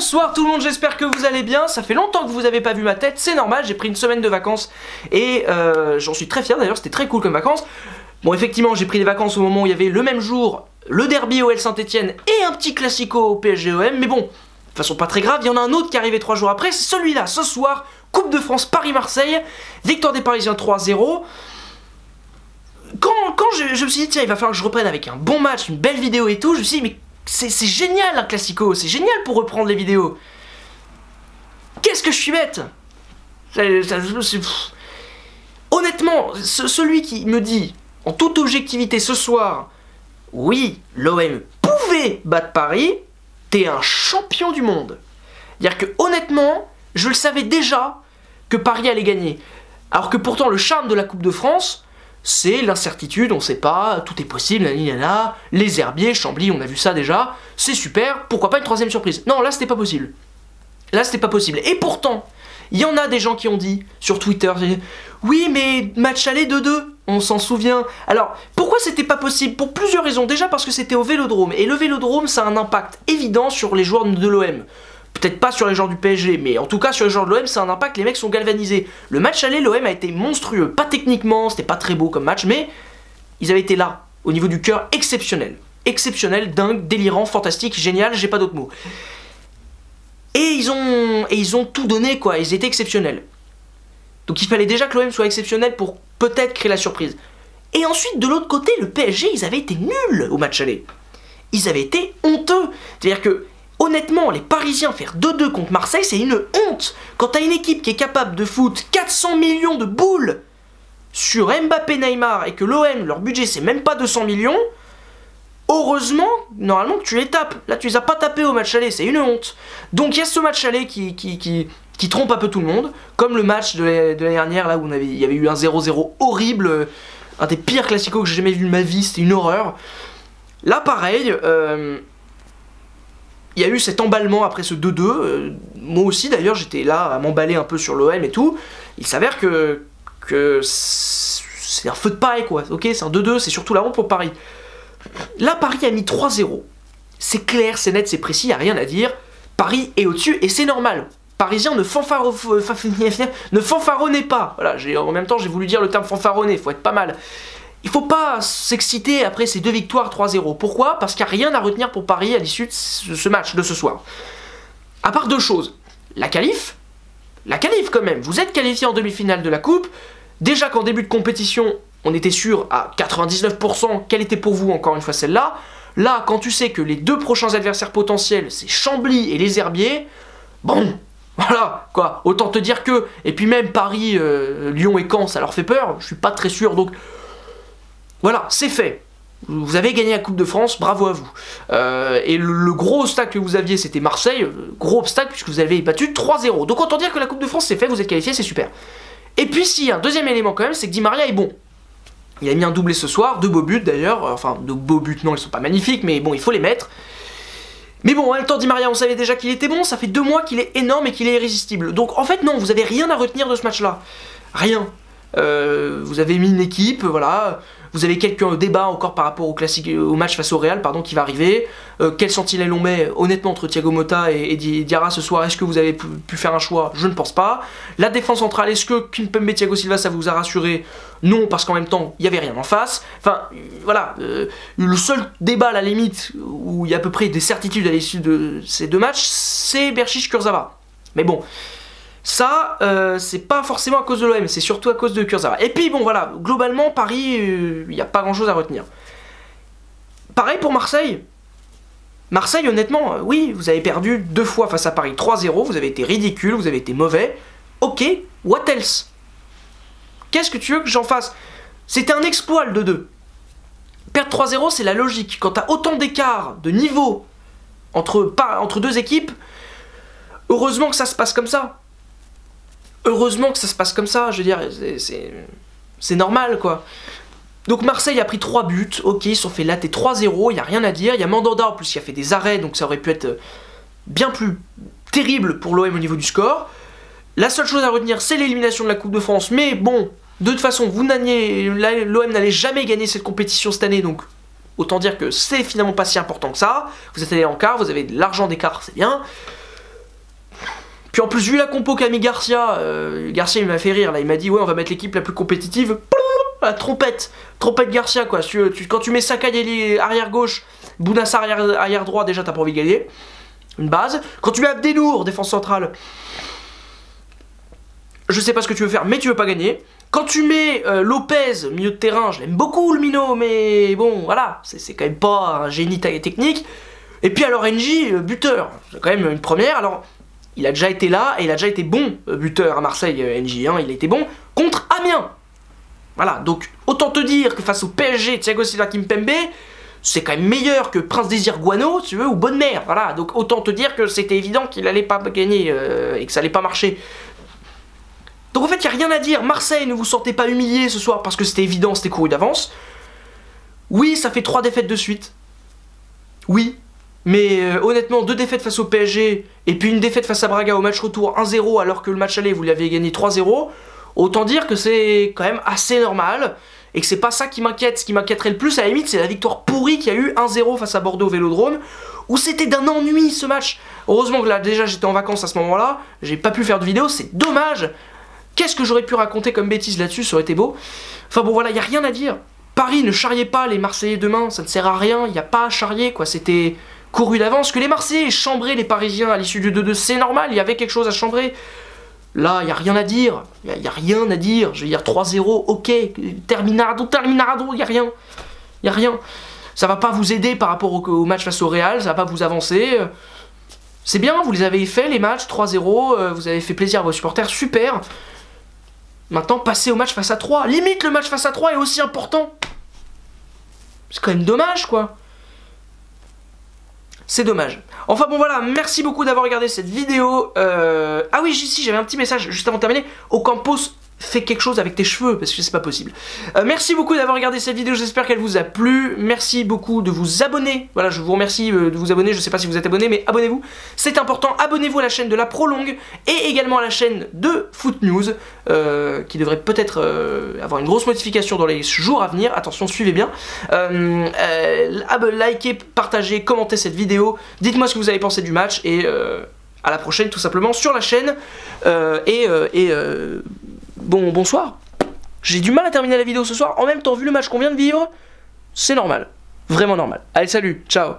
Bonsoir tout le monde, j'espère que vous allez bien. Ça fait longtemps que vous n'avez pas vu ma tête, c'est normal, j'ai pris une semaine de vacances et j'en suis très fier d'ailleurs, c'était très cool comme vacances. Bon, effectivement, j'ai pris des vacances au moment où il y avait le même jour le derby OL Saint-Etienne et un petit classico au PSG-OM, mais bon, de toute façon pas très grave, il y en a un autre qui est arrivé 3 jours après, c'est celui-là, ce soir, Coupe de France Paris-Marseille, victoire des Parisiens 3-0. Quand je me suis dit, tiens, il va falloir que je reprenne avec un bon match, une belle vidéo et tout, je me suis dit, mais c'est génial un classico, c'est génial pour reprendre les vidéos. Qu'est-ce que je suis bête. Honnêtement, celui qui me dit, en toute objectivité ce soir, oui, l'OM pouvait battre Paris, t'es un champion du monde. C'est-à-dire que honnêtement, je le savais déjà que Paris allait gagner. Alors que pourtant le charme de la Coupe de France, c'est l'incertitude, on sait pas, tout est possible, les herbiers, Chambly, on a vu ça déjà, c'est super, pourquoi pas une troisième surprise? Non, là c'était pas possible. Là c'était pas possible. Et pourtant, il y en a des gens qui ont dit sur Twitter, oui mais match aller 2-2, on s'en souvient. Alors, pourquoi c'était pas possible? Pour plusieurs raisons. Déjà parce que c'était au Vélodrome, et le Vélodrome ça a un impact évident sur les joueurs de l'OM. Peut-être pas sur les joueurs du PSG, mais en tout cas sur les joueurs de l'OM, c'est un impact, les mecs sont galvanisés. Le match aller, l'OM a été monstrueux, pas techniquement, c'était pas très beau comme match, mais ils avaient été là, au niveau du cœur, exceptionnel. Exceptionnel, dingue, délirant, fantastique, génial, j'ai pas d'autres mots. Et ils ont tout donné quoi, ils étaient exceptionnels. Donc il fallait déjà que l'OM soit exceptionnel pour peut-être créer la surprise. Et ensuite, de l'autre côté, le PSG, ils avaient été nuls au match aller. Ils avaient été honteux. C'est-à-dire que honnêtement, les Parisiens faire 2-2 contre Marseille, c'est une honte. Quand t'as une équipe qui est capable de foutre 400 millions de boules sur Mbappé, Neymar, et que l'OM, leur budget, c'est même pas 200 millions, heureusement, normalement, que tu les tapes. Là, tu les as pas tapés au match aller, c'est une honte. Donc, il y a ce match aller qui trompe un peu tout le monde, comme le match de l'année dernière, là où il y avait eu un 0-0 horrible, un des pires classicos que j'ai jamais vu de ma vie, c'était une horreur. Là, pareil, il y a eu cet emballement après ce 2-2, moi aussi d'ailleurs j'étais là à m'emballer un peu sur l'OM et tout. Il s'avère que c'est un feu de paille quoi, ok, c'est un 2-2, c'est surtout la honte pour Paris. Là Paris a mis 3-0, c'est clair, c'est net, c'est précis, il n'y a rien à dire. Paris est au-dessus et c'est normal. Parisien ne fanfaronnez pas, voilà, en même temps j'ai voulu dire le terme fanfaronner, faut être pas mal. Il faut pas s'exciter après ces 2 victoires 3-0. Pourquoi? Parce qu'il n'y a rien à retenir pour Paris à l'issue de ce match de ce soir. À part 2 choses. La qualif quand même. Vous êtes qualifié en demi-finale de la Coupe. Déjà qu'en début de compétition, on était sûr à 99% qu'elle était pour vous, encore une fois celle-là. Là, quand tu sais que les 2 prochains adversaires potentiels, c'est Chambly et les Herbiers, bon, voilà, quoi. Autant te dire que... Et puis même Paris, Lyon et Caen, ça leur fait peur. Je suis pas très sûr, donc... Voilà, c'est fait. Vous avez gagné la Coupe de France, bravo à vous. Et le gros obstacle que vous aviez, c'était Marseille. Gros obstacle, puisque vous avez battu 3-0. Donc autant dire que la Coupe de France, c'est fait, vous êtes qualifié, c'est super. Et puis, s'il y a un deuxième élément quand même, c'est que Di Maria est bon. Il a mis un doublé ce soir, 2 beaux buts d'ailleurs. Enfin, de beaux buts, non, ils sont pas magnifiques, mais bon, il faut les mettre. Mais bon, en même temps, Di Maria, on savait déjà qu'il était bon. Ça fait 2 mois qu'il est énorme et qu'il est irrésistible. Donc en fait, non, vous avez rien à retenir de ce match-là. Rien. Vous avez mis une équipe, voilà. Vous avez quelques débats encore par rapport au match face au Real, pardon, qui va arriver. Quel sentinelle on met, honnêtement, entre Thiago Motta et Diarra ce soir? Est-ce que vous avez pu faire un choix? Je ne pense pas. La défense centrale, est-ce que Kimpembe et Thiago Silva, ça vous a rassuré? Non, parce qu'en même temps, il n'y avait rien en face. Enfin, voilà. Le seul débat, à la limite, où il y a à peu près des certitudes à l'issue de ces 2 matchs, c'est Berchiche-Kurzawa. Mais bon... Ça, c'est pas forcément à cause de l'OM, c'est surtout à cause de Kurzawa. Et puis bon voilà, globalement Paris, il n'y a pas grand chose à retenir. Pareil pour Marseille. Marseille honnêtement, oui, vous avez perdu 2 fois face à Paris, 3-0, vous avez été ridicule, vous avez été mauvais. Ok, what else? Qu'est-ce que tu veux que j'en fasse? C'était un exploit le 2-2. Perdre 3-0 c'est la logique, quand t'as autant d'écart de niveau entre 2 équipes, heureusement que ça se passe comme ça. Heureusement que ça se passe comme ça, je veux dire, c'est normal quoi. Donc Marseille a pris 3 buts, ok, ils se sont fait latter 3-0, il n'y a rien à dire. Il y a Mandanda en plus qui a fait des arrêts, donc ça aurait pu être bien plus terrible pour l'OM au niveau du score. La seule chose à retenir, c'est l'élimination de la Coupe de France, mais bon, de toute façon, l'OM n'allait jamais gagner cette compétition cette année, donc autant dire que c'est finalement pas si important que ça. Vous êtes allé en quart, vous avez de l'argent d'écart, c'est bien. Puis en plus, vu la compo qu'a mis Garcia, Garcia il m'a fait rire là, il m'a dit ouais on va mettre l'équipe la plus compétitive. La trompette Garcia quoi. Quand tu mets Sakai arrière gauche, Bounassar arrière droit, déjà t'as pas envie de gagner. Une base. Quand tu mets Abdenour, défense centrale, je sais pas ce que tu veux faire, mais tu veux pas gagner. Quand tu mets Lopez, milieu de terrain, je l'aime beaucoup le minot, mais bon, voilà, c'est quand même pas un génie technique. Et puis alors NJ, buteur, c'est quand même une première. Alors, il a déjà été là, et il a déjà été bon buteur à Marseille, NJ, hein, il a été bon contre Amiens. Voilà, donc autant te dire que face au PSG, Thiago Silva Kimpembe, c'est quand même meilleur que Prince Désir Guano, tu veux, ou Bonne Mère. Voilà, donc autant te dire que c'était évident qu'il allait pas gagner et que ça allait pas marcher. Donc en fait, il n'y a rien à dire. Marseille, ne vous sentez pas humilié ce soir parce que c'était évident, c'était couru d'avance. Oui, ça fait 3 défaites de suite. Oui. Mais honnêtement, 2 défaites face au PSG et puis une défaite face à Braga au match retour 1-0 alors que le match aller, vous l'avez gagné 3-0. Autant dire que c'est quand même assez normal et que c'est pas ça qui m'inquiète. Ce qui m'inquiéterait le plus, à la limite, c'est la victoire pourrie qu'il y a eu 1-0 face à Bordeaux au Vélodrome où c'était d'un ennui ce match. Heureusement que là, déjà, j'étais en vacances à ce moment-là. J'ai pas pu faire de vidéo, c'est dommage. Qu'est-ce que j'aurais pu raconter comme bêtise là-dessus, ça aurait été beau. Enfin bon voilà, il n'y a rien à dire. Paris, ne charriez pas les Marseillais demain, ça ne sert à rien, il n'y a pas à charrier quoi, c'était couru d'avance. Que les Marseillais aient chambré les Parisiens à l'issue du 2-2, c'est normal, il y avait quelque chose à chambrer. Là, il n'y a rien à dire, il n'y a rien à dire, je veux dire 3-0, ok, terminado, il n'y a rien. Il n'y a rien. Ça va pas vous aider par rapport au match face au Real, ça va pas vous avancer. C'est bien, vous les avez fait les matchs, 3-0, vous avez fait plaisir à vos supporters, super. Maintenant, passez au match face à 3. Limite, le match face à 3 est aussi important. C'est quand même dommage, quoi. C'est dommage. Enfin bon, voilà, merci beaucoup d'avoir regardé cette vidéo. Ah oui, si, j'avais un petit message juste avant de terminer. Ocampos, fais quelque chose avec tes cheveux, parce que c'est pas possible. Merci beaucoup d'avoir regardé cette vidéo, j'espère qu'elle vous a plu. Merci beaucoup de vous abonner. Voilà, je vous remercie de vous abonner. Je sais pas si vous êtes abonné, mais abonnez-vous. C'est important. Abonnez-vous à la chaîne de la Prolongue et également à la chaîne de Foot News, qui devrait peut-être avoir une grosse notification dans les jours à venir. Attention, suivez bien. Likez, partagez, commentez cette vidéo. Dites-moi ce que vous avez pensé du match et à la prochaine tout simplement sur la chaîne. Bonsoir. J'ai du mal à terminer la vidéo ce soir. En même temps, vu le match qu'on vient de vivre, c'est normal. Vraiment normal. Allez, salut, ciao.